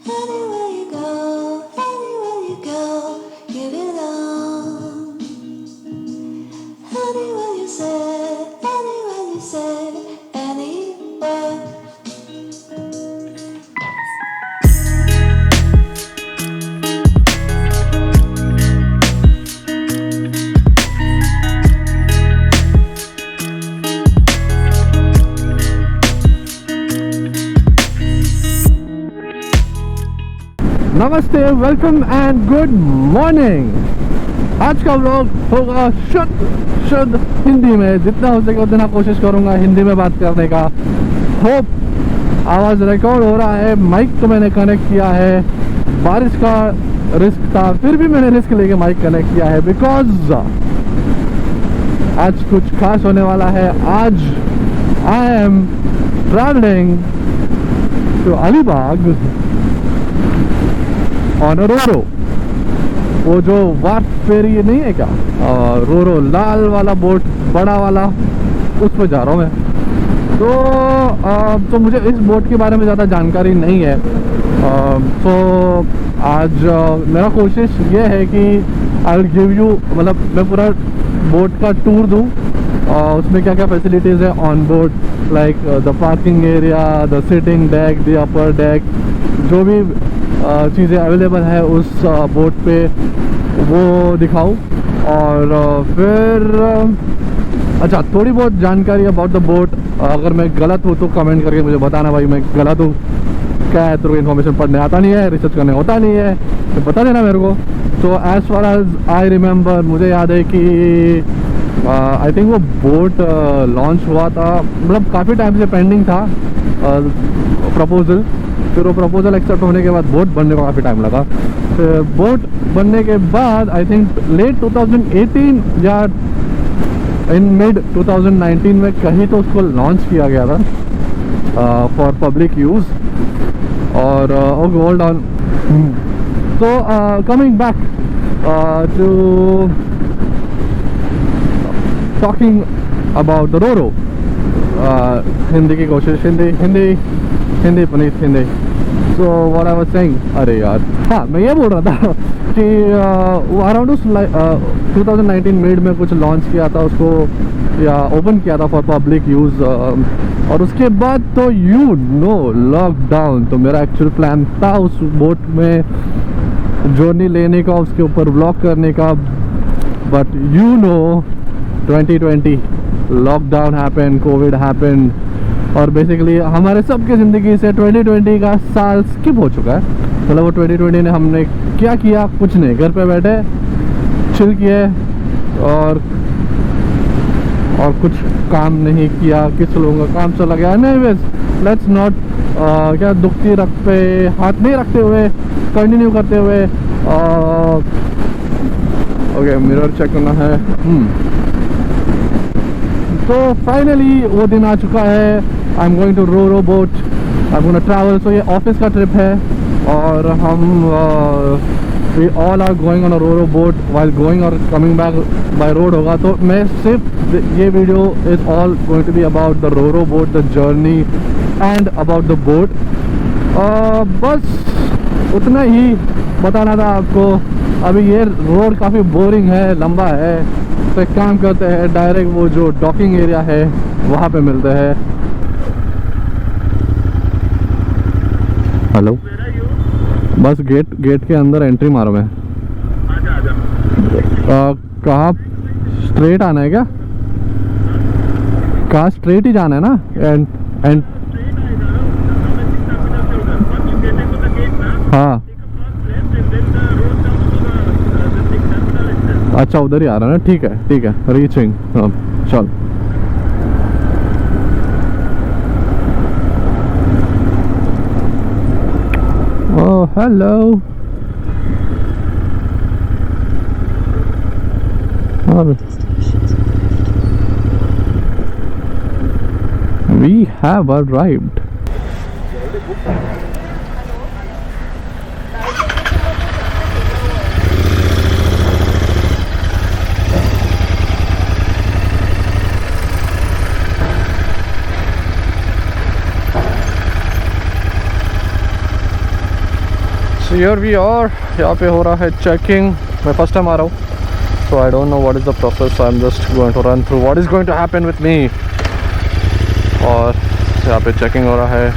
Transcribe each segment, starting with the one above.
Anywhere you go, you belong. Anywhere you say, anywhere. नमस्ते, welcome and good morning. आज का vlog होगा शुद्ध हिंदी में। जितना हो सके उतना कोशिश करूंगा हिंदी में बात करने का। होप आवाज़ रिकॉर्ड हो रहा है। माइक तो मैंने कनेक्ट किया है। बारिश का रिस्क था, फिर भी मैंने रिस्क लेके माइक कनेक्ट किया है बिकॉज आज कुछ खास होने वाला है। आज I am travelling to Alibag on RoRo. वो जो वार्फ फेरी नहीं है क्या, रोरो लाल वाला बोट, बड़ा वाला, उस पर जा रहा हूँ मैं। तो मुझे इस बोट के बारे में ज़्यादा जानकारी नहीं है। तो आज मेरा कोशिश ये है कि आई विल गिव यू, मतलब मैं पूरा बोट का टूर दूँ। उसमें क्या क्या फैसिलिटीज़ है on board, like the parking area, the sitting deck, the upper deck, जो भी चीज़ें अवेलेबल है उस बोट पे वो दिखाऊं। और फिर अच्छा, थोड़ी बहुत जानकारी अबाउट द बोट। अगर मैं गलत हूँ तो कमेंट करके मुझे बताना भाई, मैं गलत हूँ। क्या है, तो इन्फॉर्मेशन पढ़ने आता नहीं है, रिसर्च करने होता नहीं है, तो बता देना मेरे को। तो as far as I remember, मुझे याद है कि आई थिंक वो बोट लॉन्च हुआ था, मतलब काफ़ी टाइम से पेंडिंग था प्रपोजल। फिर वो प्रपोजल एक्सेप्ट होने के बाद बोट बनने को काफ़ी टाइम लगा। फिर बोट बनने के बाद आई थिंक लेट 2018 या इन मिड 2019 में कहीं तो उसको लॉन्च किया गया था फॉर पब्लिक यूज़। और होल्ड ऑन, तो coming back to talking about the RoRo. Hindi की कोशिश, Hindi Puneet Hindi. So what I was saying, अरे यार, हाँ मैं ये बोल रहा था कि वो अराउंड उस 2019 मिड में कुछ लॉन्च किया था उसको, या ओपन किया था फॉर पब्लिक यूज़। और उसके बाद तो यू नो लॉकडाउन। तो मेरा एक्चुअल प्लान था उस बोट में जर्नी लेने का, उसके ऊपर व्लॉग करने का, but you know 2020 lockdown happen, Covid happen, और बेसिकली हमारे सबके ज़िंदगी से 2020 का साल स्किप हो चुका है। मतलब वो 2020 ने हमने क्या किया, कुछ नहीं, घर पे बैठे चिल किए और कुछ काम नहीं किया। किस लोगों का काम चला गया। एनीवेज, लेट्स नॉट क्या दुखती रख पे हाथ नहीं रखते हुए कंटिन्यू करते हुए। ओके, मिरर चेक करना है। तो फाइनली वो दिन आ चुका है। I am going to ro boat, I am going to travel. So ये ऑफिस का ट्रिप है और हम we all are going on a ro boat while going और कमिंग बैक बाय रोड होगा। तो मैं सिर्फ ये video is all going to be about the ro boat, the journey and about the boat. बस उतना ही बताना था आपको। अभी ये रोड काफ़ी बोरिंग है, लंबा है, तो एक काम करते हैं, डायरेक्ट वो जो डॉकिंग एरिया है वहाँ पे मिलते हैं। हेलो, बस गेट के अंदर एंट्री मारो। मैं कहाँ स्ट्रेट आना है क्या? कहाँ स्ट्रेट ही जाना है ना? एंड हाँ, अच्छा उधर ही आ रहा है ना। ठीक है, रीचिंग। चल, oh hello. We have arrived. So here we are. यहाँ पे हो रहा है checking. मैं first time आ रहा हूँ, so I don't know what is the process. So I'm just going to run through what is going to happen with me. और यहाँ पे checking हो रहा है.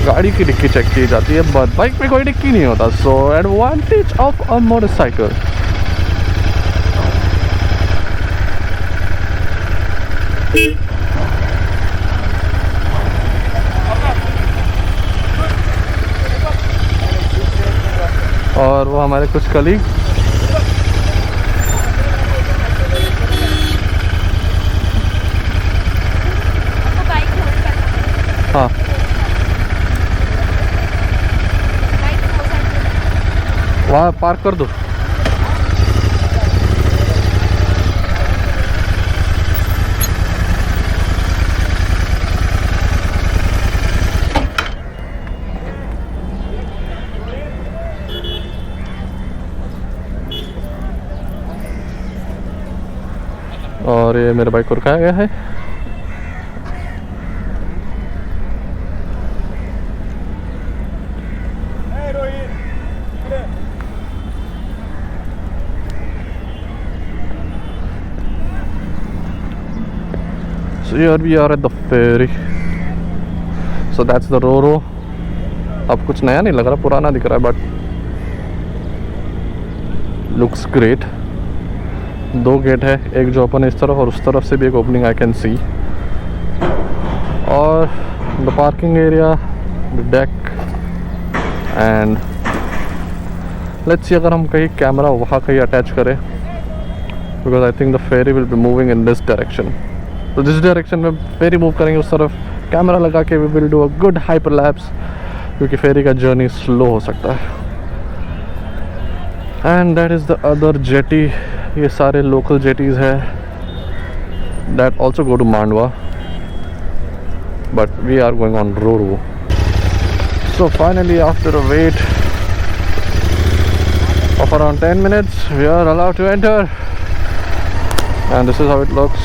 गाड़ी की डिक्की चेक की जाती है, बट बाइक में कोई डिक्की नहीं होता. सो एडवांटेज ऑफ अ मोटरसाइकिल. और वो हमारे कुछ कलीग हाँ वहाँ पार्क कर दो. और ये मेरे बाइक को रुकाया गया है. So here we are at the ferry. So that's the Ro-Ro. अब कुछ नया नहीं लग रहा, पुराना दिख रहा है, बट looks great. दो गेट है, एक जो ओपन है इस तरफ और उस तरफ से भी एक ओपनिंग आई कैन सी. और the parking area, the deck and let's see अगर हम कहीं कैमरा वहाँ कहीं अटैच करें, because I think the ferry will be moving in this direction. तो जिस डायरेक्शन में फेरी मूव करेंगे उस तरफ कैमरा लगा के we will do a good hyperlapse, क्योंकि फेरी का जर्नी स्लो हो सकता है. And that is the other jetty. ये सारे लोकल जेटीज़ है that also go to Mandwa, but we are going on Ro-Ro. So finally, after a wait of around 10 minutes, we are allowed to enter, and this is how it looks.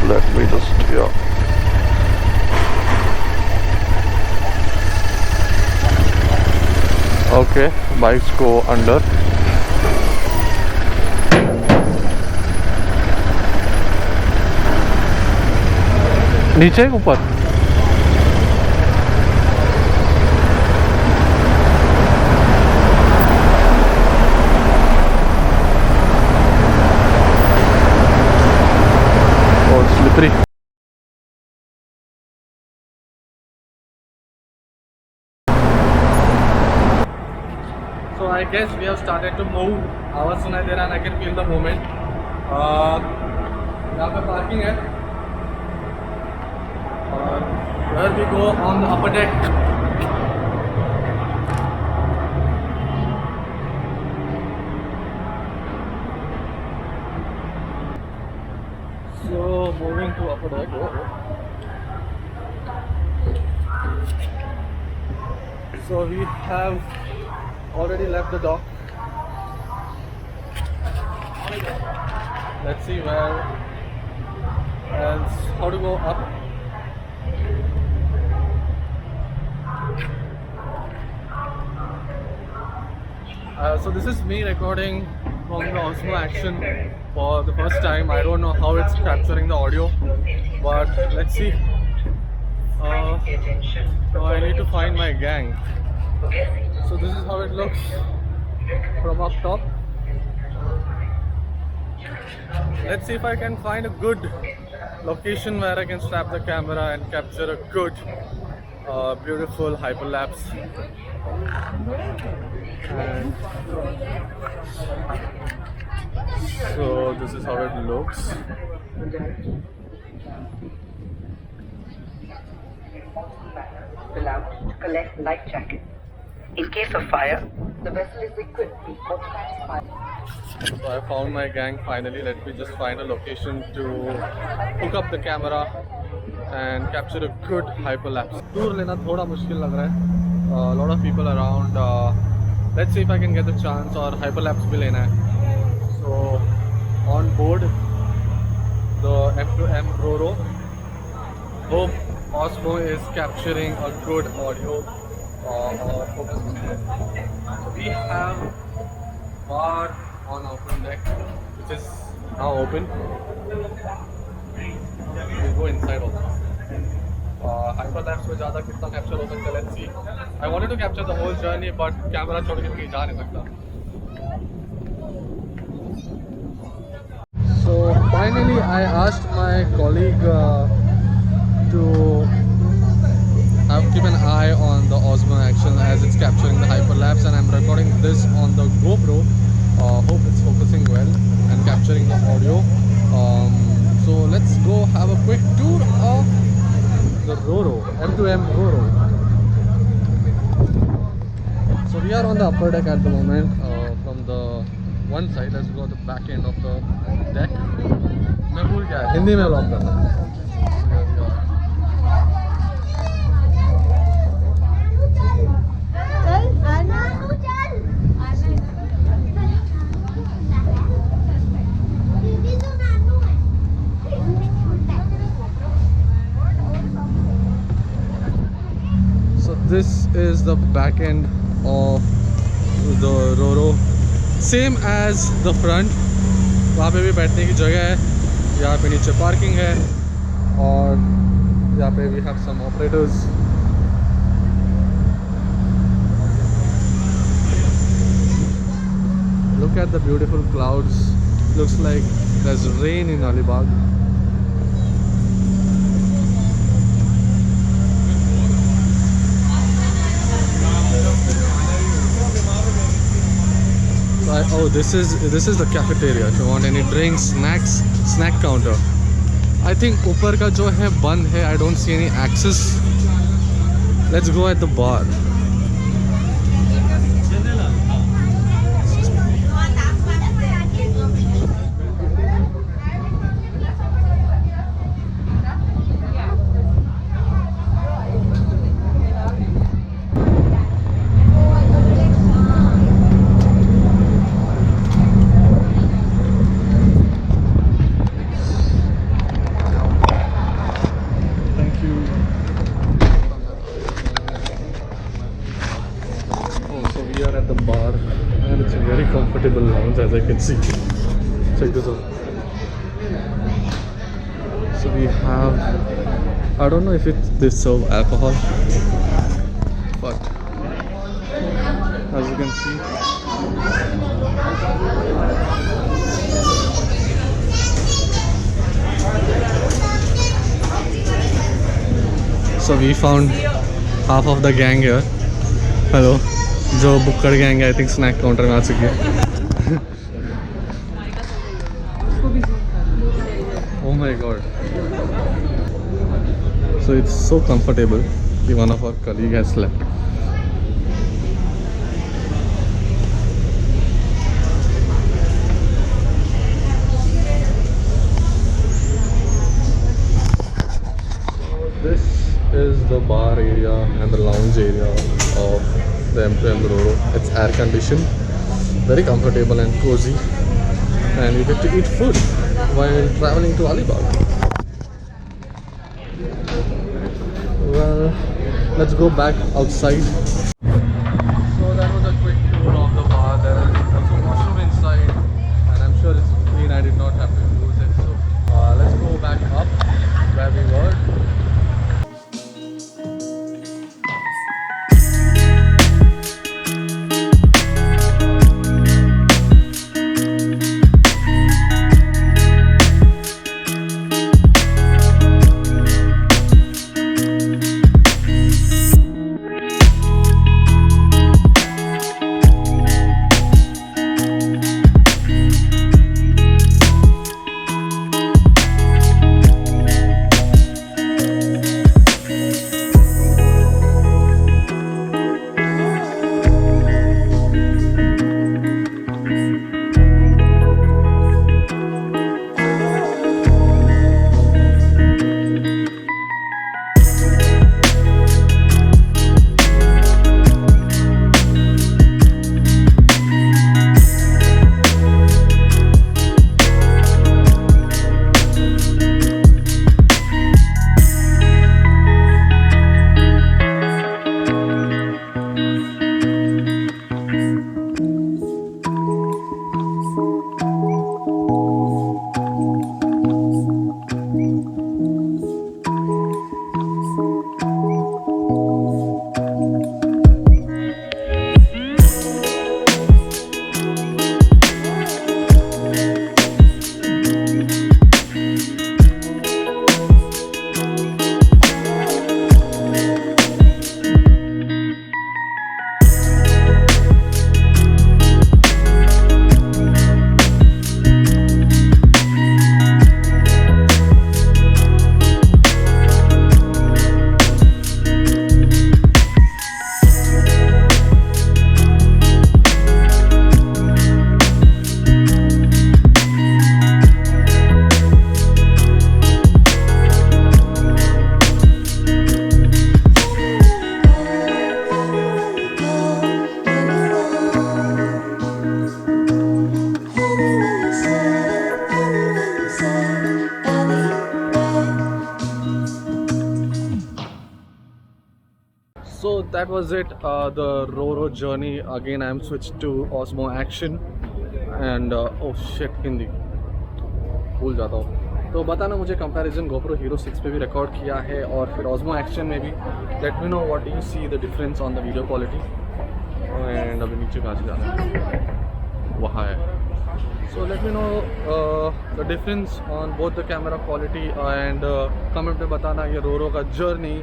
Let me just okay, bikes go under. नीचे ऊपर और slippery. So I guess we have started to move. आवाज सुनाई दे रहा है, I can feel the movement. यहाँ पे parking है. Where we go on the upper deck. So moving to upper deck. So we have already left the dock. Let's see where else, how to go up. So this is me recording from the Osmo Action for the first time. I don't know how it's capturing the audio, but let's see. So I need to find my gang. So this is how it looks from up top. Let's see if I can find a good location where I can strap the camera and capture a good beautiful hyperlapse. And so this is how it looks. Allowed to collect life jackets. In case of fire, the vessel is equipped with automatic fire. So I found my gang finally. Let me just find a location to hook up the camera and capture a good hyperlapse. Tour lena thoda mushkil lag raha hai. A lot of people around. Let's see if I can get the chance or hyperlapse bhi lena hai. So on board the M2M Ro-Ro. Hope Osmo is capturing a good audio focus. So we have bar on open deck, which is now open. We'll go inside also. Hyperlapse में ज़्यादा कितना capture हो सकता है? Let's see. I wanted to capture the whole journey, but camera छोड़ के कहीं जा नहीं सकता. So finally, I asked my colleague to keep an eye on the Osmo Action as it's capturing the hyperlapse, and I'm recording this on the GoPro. Hope it's focusing well and capturing the audio. So let's go have a quick tour of the Roro, M2M Roro. So we are on the upper deck at the moment. From the one side, let's go to the back end of the deck. मैं भूल गया हिंदी में vlog करना. So this is the back end of the Roro, same as the front. वहाँ पे भी बैठने की जगह है. यहाँ पे नीचे पार्किंग है और यहाँ पे we have some operators. Look at the beautiful clouds. Looks like there's rain in Alibaug. Oh, this is the cafeteria. If you want any drinks, snacks, snack counter. I think ऊपर का जो है बंद है. I don't see any access. Let's go at the bar. Comfortable lounge, as I can see. Check this out. So we have, I don't know if they serve alcohol, but as you can see, so we found half of the gang here. Hello. जो बुक्कड़ gang है, I think snack counter में आ चुकी है. Oh my god. So it's so comfortable. One of our colleague has slept. So this is the bar area and the lounge area of the M2M Roro. It's air conditioned, very comfortable and cozy, and you get to eat food while traveling to Alibaug. Well, let's go back outside. So that was a quick tour of the bar. There is also a washroom inside, and I'm sure it's clean. I did not have to use it. So let's go back up where we were. So that was it, the Roro journey. Again I am switched to Osmo Action and oh shit, Hindi भूल जाता हूँ. तो बताना मुझे comparison GoPro Hero6 पे भी record किया है और फिर Osmo Action में भी. Let me know what do you see the difference on the video quality. And अभी नीचे कहाँ से जाना है, वहाँ है. So let me know the difference on both the camera quality and comment में बताना ये रोरो का जर्नी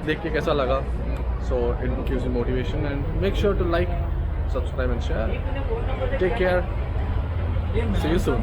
देख के कैसा लगा. So it gives you motivation and make sure to like, subscribe and share. Take care, see you soon.